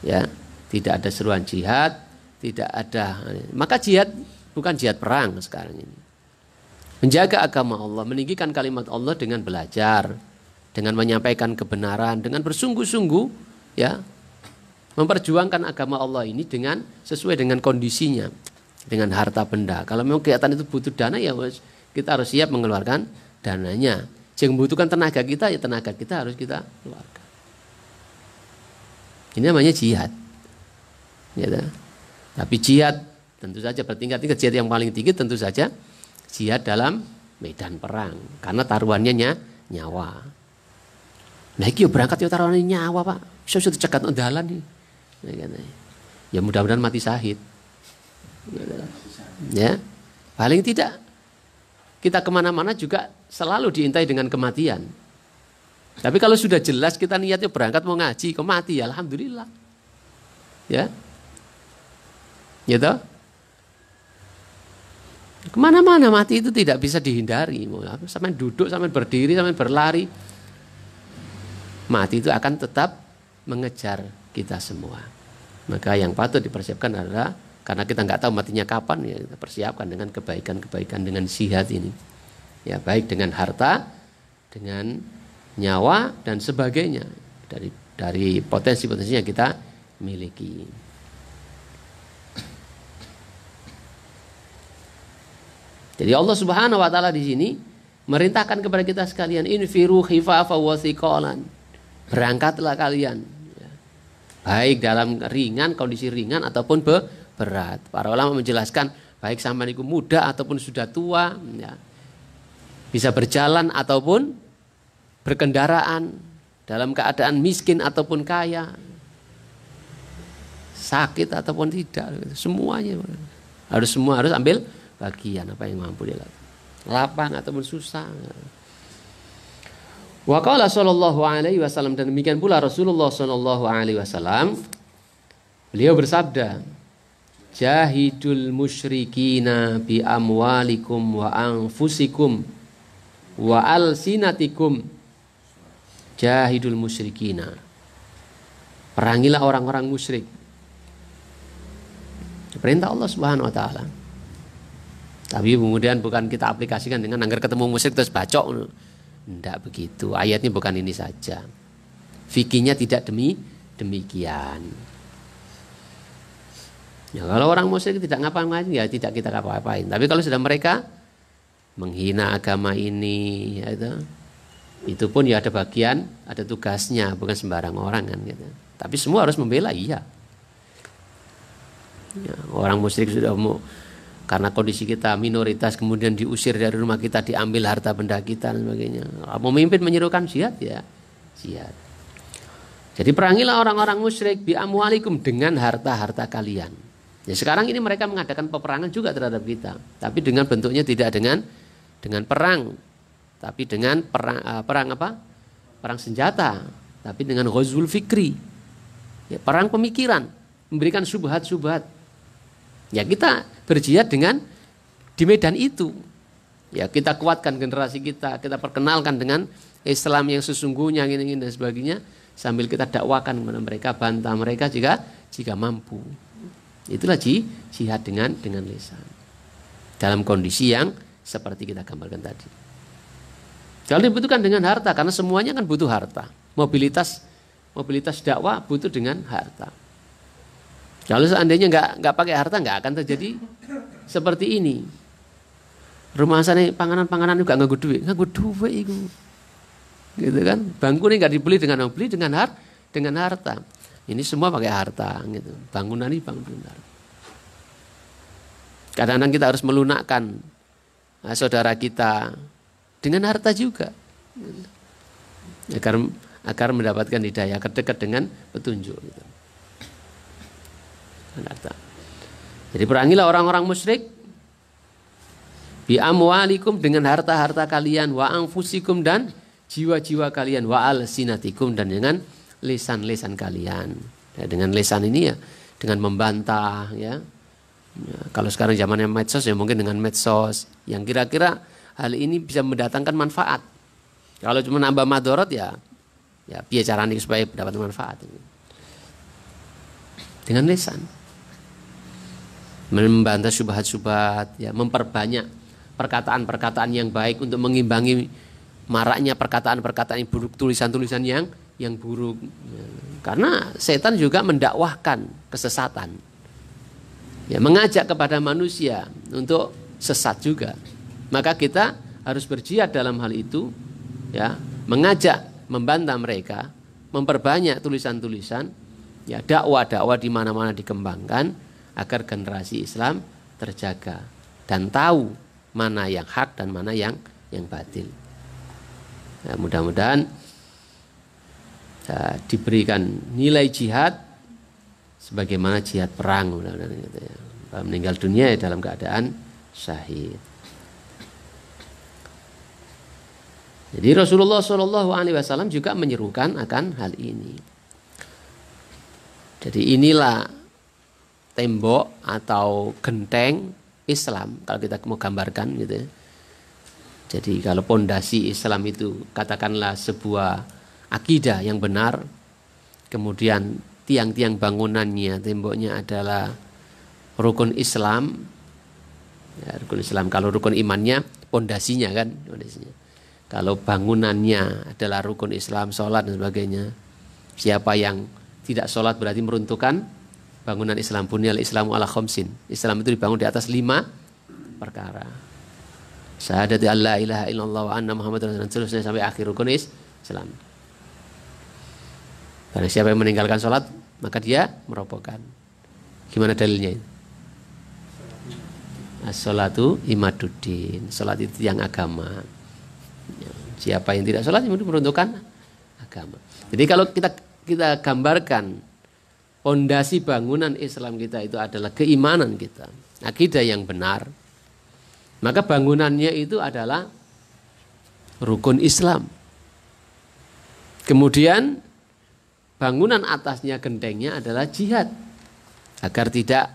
Ya, tidak ada seruan jihad, tidak ada. Maka jihad bukan jihad perang sekarang ini. Menjaga agama Allah, meninggikan kalimat Allah dengan belajar, dengan menyampaikan kebenaran, dengan bersungguh-sungguh, ya, memperjuangkan agama Allah ini dengan sesuai dengan kondisinya, dengan harta benda. Kalau memang kegiatan itu butuh dana, ya kita harus siap mengeluarkan dananya. Yang membutuhkan tenaga kita, ya tenaga kita harus kita keluarkan. Ini namanya jihad. Ya, tapi jihad tentu saja bertingkat-tingkat. Jihad yang paling tinggi tentu saja jihad dalam medan perang, karena taruhannya nyawa. Nah iki berangkat yo taruhannya nyawa, Pak. Bisa dicegat nang dalan iki. Ya mudah-mudahan mati syahid. Ya, paling tidak kita kemana-mana juga selalu diintai dengan kematian. Tapi kalau sudah jelas kita niatnya berangkat mau ngaji, kok mati, ya alhamdulillah. Ya, gitu. Kemana-mana mati itu tidak bisa dihindari. Sampai duduk, sampai berdiri, sampai berlari, mati itu akan tetap mengejar kita semua. Maka yang patut dipersiapkan adalah, karena kita nggak tahu matinya kapan, ya kita persiapkan dengan kebaikan-kebaikan, dengan jihad ini. Ya, baik dengan harta, dengan nyawa dan sebagainya, dari potensi-potensi yang kita miliki. Jadi Allah Subhanahu wa taala di sini merintahkan kepada kita sekalian, infiru khifafa wa thiqalan. Berangkatlah kalian. Ya. Baik dalam ringan, kondisi ringan ataupun berat. Para ulama menjelaskan baik sampean itu muda ataupun sudah tua, ya. Bisa berjalan ataupun berkendaraan, dalam keadaan miskin ataupun kaya, sakit ataupun tidak, semuanya harus ambil bagian apa yang mampu dia lakukan, lapang ataupun susah. Wa qala sallallahu alaihi wasallam, dan demikian pula Rasulullah sallallahu alaihi wasallam, beliau bersabda, jahidul musyrikina bi amwalikum wa anfusikum wa alsinatikum. Jahidul musyrikina, perangilah orang-orang musyrik. Perintah Allah Subhanahu wa taala. Tapi kemudian bukan kita aplikasikan dengan anggar ketemu musyrik terus bacok. Tidak begitu. Ayatnya bukan ini saja. Fikihnya tidak demikian. Ya, kalau orang musyrik tidak ngapa-ngapain ya tidak kita ngapa-ngapain. Tapi kalau sudah mereka menghina agama ini, ya itu pun ya ada bagian, ada tugasnya, bukan sembarang orang kan gitu. Tapi semua harus membela, iya. Ya, orang musyrik sudah mau karena kondisi kita minoritas kemudian diusir dari rumah kita, diambil harta benda kita dan sebagainya. Memimpin menyerukan jihad ya, jihad. Jadi perangilah orang-orang musyrik bi amwalikum dengan harta-harta kalian. Ya, sekarang ini mereka mengadakan peperangan juga terhadap kita, tapi dengan bentuknya tidak dengan perang, tapi dengan perang apa? Perang senjata, tapi dengan ghazwul fikri. Ya, perang pemikiran, memberikan subhat-subhat. Ya, kita berjihad dengan di medan itu. Ya, kita kuatkan generasi kita perkenalkan dengan Islam yang sesungguhnya gini dan sebagainya, sambil kita dakwakan kepada mereka, bantah mereka jika mampu. Itulah jihad dengan lisan. Dalam kondisi yang seperti kita gambarkan tadi. Kalau dibutuhkan dengan harta, karena semuanya kan butuh harta. Mobilitas dakwah butuh dengan harta. Kalau seandainya nggak pakai harta, nggak akan terjadi seperti ini. Rumah sana panganan juga nggak duit itu. Gitu kan? Bangku ini nggak dibeli dengan harta. Ini semua pakai harta, gitu. Bangunan ini bangunan harta. Kadang-kadang kita harus melunakkan saudara kita dengan harta juga, agar mendapatkan hidayah, dekat dengan petunjuk. Gitu. Harta. Jadi perangilah orang-orang musyrik bi amwalikum dengan harta-harta kalian, wa anfusikum dan jiwa-jiwa kalian, wa alsinatikum dan dengan lisan-lisan kalian. Ya, dengan lisan ini ya dengan membantah ya. Ya, kalau sekarang zamannya medsos ya mungkin dengan medsos yang kira-kira hal ini bisa mendatangkan manfaat. Kalau cuma nambah madorot ya piye caranya supaya dapat manfaat. Dengan lisan. Membantah syubhat-syubhat ya, memperbanyak perkataan-perkataan yang baik untuk mengimbangi maraknya perkataan-perkataan yang buruk, tulisan-tulisan yang buruk. Karena setan juga mendakwahkan kesesatan. Ya, mengajak kepada manusia untuk sesat juga. Maka kita harus berjihad dalam hal itu, ya, mengajak, membantah mereka, memperbanyak tulisan-tulisan, ya, dakwah-dakwah di mana-mana dikembangkan agar generasi Islam terjaga dan tahu mana yang hak dan mana yang batil. Ya, mudah-mudahan diberikan nilai jihad sebagaimana jihad perang, mudah-mudahan gitu ya. Meninggal dunia dalam keadaan syahid. Jadi Rasulullah SAW juga menyerukan akan hal ini. Jadi inilah tembok atau genteng Islam kalau kita mau gambarkan gitu ya. Jadi kalau pondasi Islam itu katakanlah sebuah akidah yang benar, kemudian tiang-tiang bangunannya, temboknya adalah rukun Islam. Ya, rukun Islam. Kalau rukun imannya pondasinya kan, pondasinya. Kalau bangunannya adalah rukun Islam, sholat dan sebagainya. Siapa yang tidak sholat berarti meruntuhkan bangunan Islam. Bunyal Islamu ala khamsin. Islam itu dibangun di atas 5 perkara. Syahadati alla ilaha illallah wa anna Muhammadar Rasulullah, seterusnya sampai akhir rukun Islam. Karena siapa yang meninggalkan sholat maka dia merobohkan. Gimana dalilnya? As-sholatu imaduddin. Sholat itu yang agama. Siapa yang tidak sholat itu meruntuhkan agama. Jadi kalau kita gambarkan pondasi bangunan Islam kita itu adalah keimanan kita, akidah yang benar, maka bangunannya itu adalah rukun Islam. Kemudian bangunan atasnya, gentengnya adalah jihad agar tidak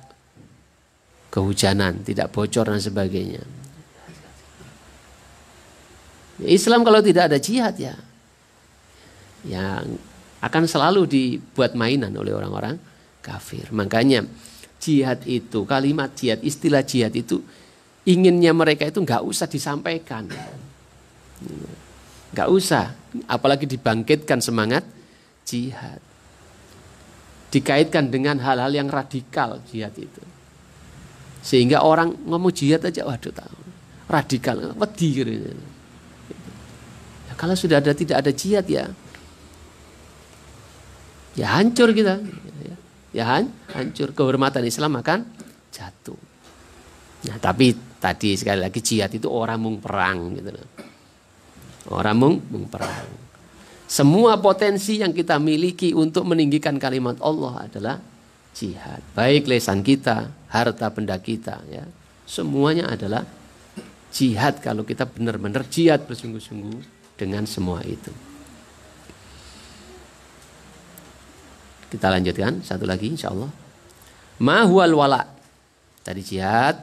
kehujanan, tidak bocor dan sebagainya. Islam kalau tidak ada jihad ya yang akan selalu dibuat mainan oleh orang-orang kafir. Makanya jihad itu, kalimat jihad, istilah jihad itu inginnya mereka itu nggak usah disampaikan, nggak usah, apalagi dibangkitkan semangat jihad, dikaitkan dengan hal-hal yang radikal jihad itu. Sehingga orang ngomong jihad aja, waduh tahu radikal, wedi gitu. Ya, kalau sudah tidak ada jihad ya hancur kita. Ya hancur, kehormatan Islam akan jatuh. Nah, tapi tadi sekali lagi jihad itu orang mung perang gitu loh. Orang mung perang. Semua potensi yang kita miliki untuk meninggikan kalimat Allah adalah jihad. Baik lesan kita, harta benda kita, ya. Semuanya adalah jihad kalau kita benar-benar jihad bersungguh-sungguh dengan semua itu. Kita lanjutkan satu lagi insyaallah. Ma huwal wala. Tadi jihad.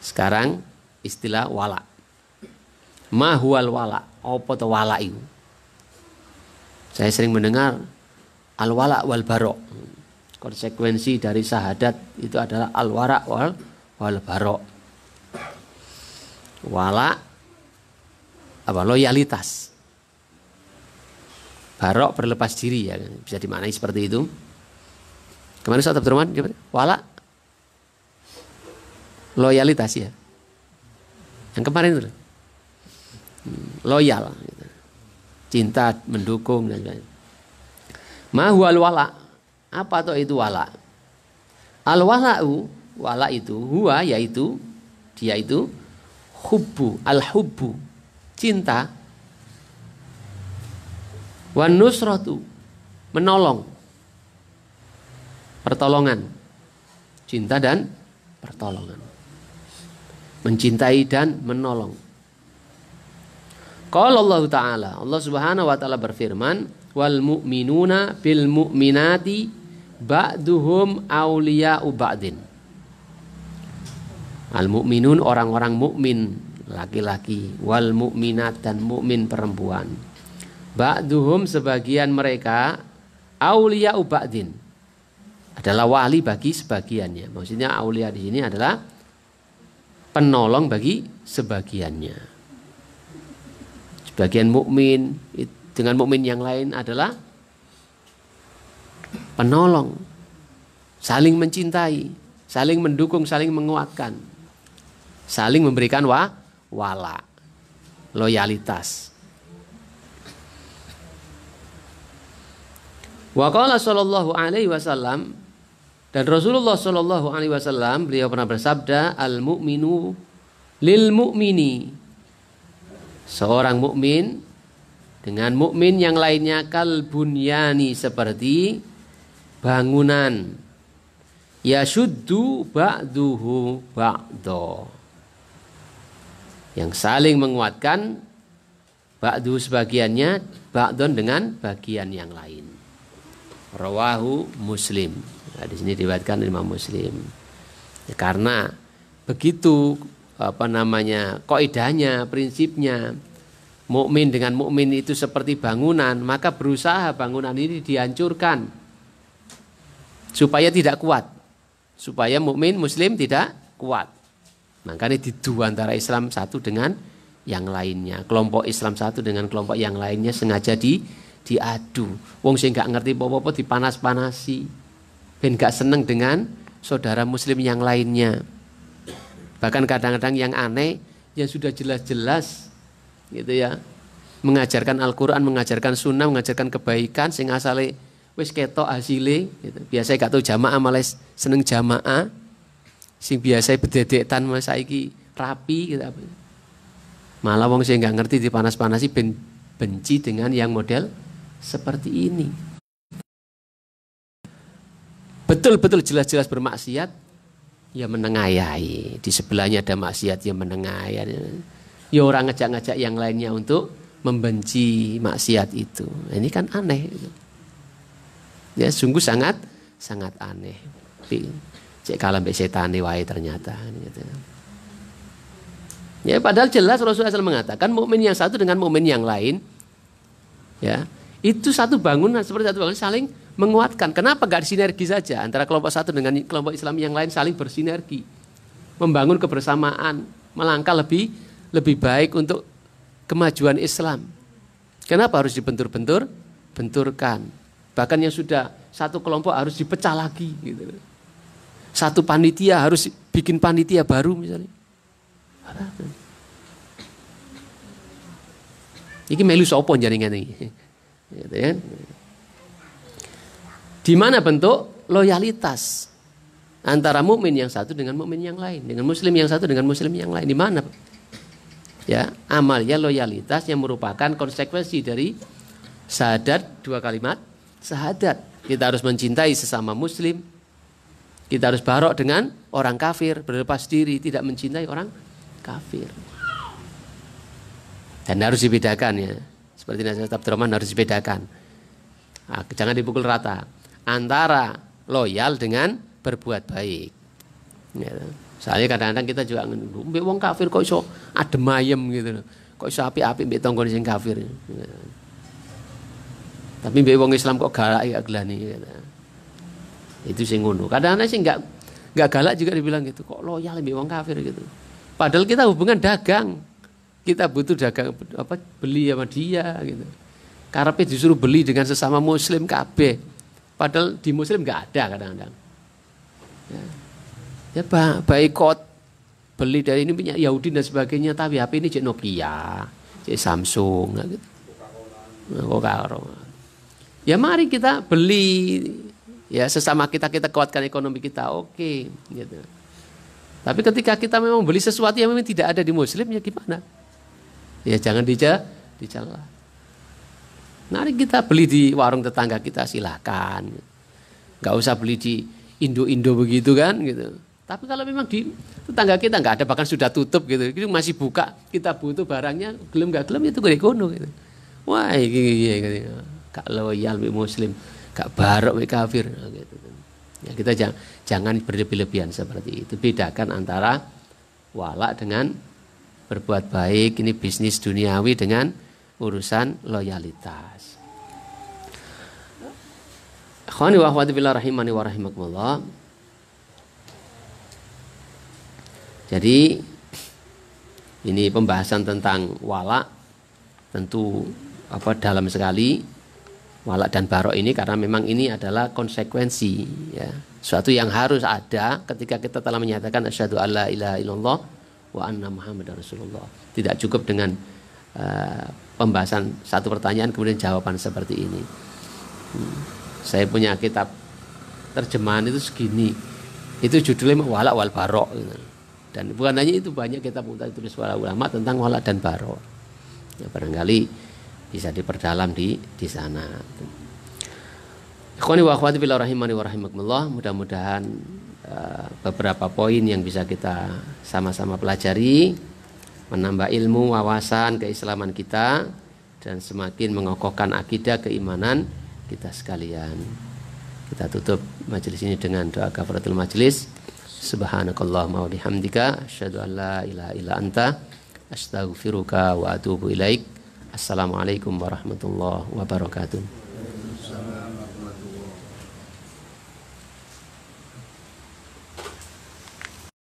Sekarang istilah wala. Ma huwal wala. Apa itu wala itu? Saya sering mendengar al-wala wal barok. Konsekuensi dari syahadat itu adalah al-wara wal barok. Wala apa? Loyalitas. Barok berlepas diri, ya, bisa dimaknai seperti itu. Kemarin Ustaz Abdurrahman wala loyalitas ya. Yang kemarin itu loyal, cinta, mendukung dan lain-lain. Ma huwal wala. Apa tuh itu wala? Al wala'u, wala itu huwa yaitu dia itu hubbu, al hubbu, cinta, wan nusratu, menolong, pertolongan, cinta dan pertolongan, mencintai dan menolong. Qala Allah Ta'ala, Allah Subhanahu wa Ta'ala berfirman, wal mu'minuna bil mu'minati ba'duhum awliya'u ba'din. Al mu'minun orang-orang mukmin laki-laki, wal mu'minat dan mukmin perempuan. Ba'duhum sebagian mereka awliya'u ba'din adalah wali bagi sebagiannya. Maksudnya aulia di sini adalah penolong bagi sebagiannya. Sebagian mukmin dengan mukmin yang lain adalah penolong, saling mencintai, saling mendukung, saling menguatkan, saling memberikan wala, loyalitas. Wa qala sallallahu alaihi wasallam, dan Rasulullah sallallahu alaihi wasallam beliau pernah bersabda, al mu'minu lil mu'mini, seorang mukmin dengan mukmin yang lainnya kal bunyani, seperti bangunan, yashuddu ba'duhu ba'do, yang saling menguatkan, ba'du sebagiannya, ba'don dengan bagian yang lain. Rawahu Muslim. Nah, di sini diriwayatkan Imam Muslim. Ya, karena begitu kaidahnya, prinsipnya, mukmin dengan mukmin itu seperti bangunan, maka berusaha bangunan ini dihancurkan supaya tidak kuat, supaya mukmin muslim tidak kuat. Makanya didu antara Islam satu dengan yang lainnya, kelompok Islam satu dengan kelompok yang lainnya sengaja diadu. Wong sing gak ngerti apa-apa dipanas-panasi, ben gak seneng dengan saudara muslim yang lainnya. Bahkan kadang-kadang yang aneh, yang sudah jelas-jelas gitu ya, mengajarkan Al-Quran, mengajarkan sunnah, mengajarkan kebaikan, sing asale wis ketok hasile gitu. Biasanya gak tahu jamaah malah seneng jamaah, sing biasa bededekan malah saiki rapi gitu. Malah wong sing gak ngerti dipanas-panasi benci dengan yang model seperti ini. Betul-betul jelas-jelas bermaksiat, ya menengayahi. Di sebelahnya ada maksiat, ya menengayahi. Ya orang ngajak-ngajak yang lainnya untuk membenci maksiat itu. Ini kan aneh. Ya sungguh sangat aneh. Cek kalah mbek setan wae ternyata. Gitu. Ya padahal jelas Rasulullah SAW mengatakan mukmin yang satu dengan mukmin yang lain, ya itu satu bangunan, seperti satu bangunan saling menguatkan. Kenapa gak sinergi saja antara kelompok satu dengan kelompok Islam yang lain, saling bersinergi, membangun kebersamaan, melangkah lebih baik untuk kemajuan Islam. Kenapa harus benturkan? Bahkan yang sudah satu kelompok harus dipecah lagi gitu. satu panitia harus bikin panitia baru misalnya. Iki melu sapa jaringan iki. Gitu kan? Di mana bentuk loyalitas antara mukmin yang satu dengan mukmin yang lain, dengan muslim yang satu dengan muslim yang lain, di mana? Ya, amalnya loyalitas yang merupakan konsekuensi dari syahadat, 2 kalimat syahadat. Kita harus mencintai sesama muslim. Kita harus barok dengan orang kafir, berlepas diri, tidak mencintai orang kafir. Dan harus dibedakan ya. Seperti nasihat Abdurrahman harus dibedakan. Nah, jangan dipukul rata antara loyal dengan berbuat baik. Ya. Soalnya kadang-kadang kita juga mbek wong kafir kok iso adem ayem gitu. Kok iso apik-apik mbek tanggon sing kafir. Ya. Tapi mbek wong Islam kok galak ya gelani gitu. Itu sing ngono. Kadang-kadang sih enggak galak juga dibilang gitu. Kok loyal mbek wong kafir gitu. Padahal kita hubungan dagang. Kita butuh dagang beli sama dia gitu. Karepe disuruh beli dengan sesama muslim kabeh. Padahal di muslim enggak ada kadang-kadang. Ya boikot beli dari ini punya Yahudi dan sebagainya, tapi HP ini cek Nokia, cek Samsung gitu. Coca-Cola. Ya mari kita beli ya sesama kita kuatkan ekonomi kita, oke gitu. Tapi ketika kita memang beli sesuatu yang memang tidak ada di muslim ya gimana? Ya jangan dicela. Mari kita beli di warung tetangga kita silakan. Enggak usah beli di Indo begitu kan gitu. Tapi kalau memang di tetangga kita nggak ada, bahkan sudah tutup gitu, itu masih buka, kita butuh barangnya, gelem nggak gelem itu gede kono gitu. Wah iki gitu. Gak loyal be muslim, gak barok be kafir gitu. Ya kita jangan berlebih-lebihan seperti itu. Bedakan antara wala dengan berbuat baik, ini bisnis duniawi dengan urusan loyalitas. Akhwani wa akhwati fillah rahimani wa rahimakumullah. Jadi ini pembahasan tentang wala tentu dalam sekali wala dan barok ini, karena memang ini adalah konsekuensi ya. Suatu yang harus ada ketika kita telah menyatakan asyhadu alla ilaha illallah wa anna muhammadar rasulullah. Tidak cukup dengan pembahasan satu pertanyaan kemudian jawaban seperti ini. Saya punya kitab terjemahan itu segini. Itu judulnya wala wal barok gitu. Dan bukan hanya itu, banyak kitab tulis para ulama tentang wala dan barok. Ya, barangkali bisa diperdalam di sana. Ikhwani wa akhwati fillah rahimani wa rahimakumullah. Mudah-mudahan beberapa poin yang bisa kita sama-sama pelajari menambah ilmu, wawasan, keislaman kita dan semakin mengokohkan akidah keimanan kita sekalian. Kita tutup majelis ini dengan doa kafaratul majelis. Subhanakallahumma wa bihamdika asyhadu an la ilaha illa anta astaghfiruka wa atubu ilaik. Assalamualaikum warahmatullahi wabarakatuh.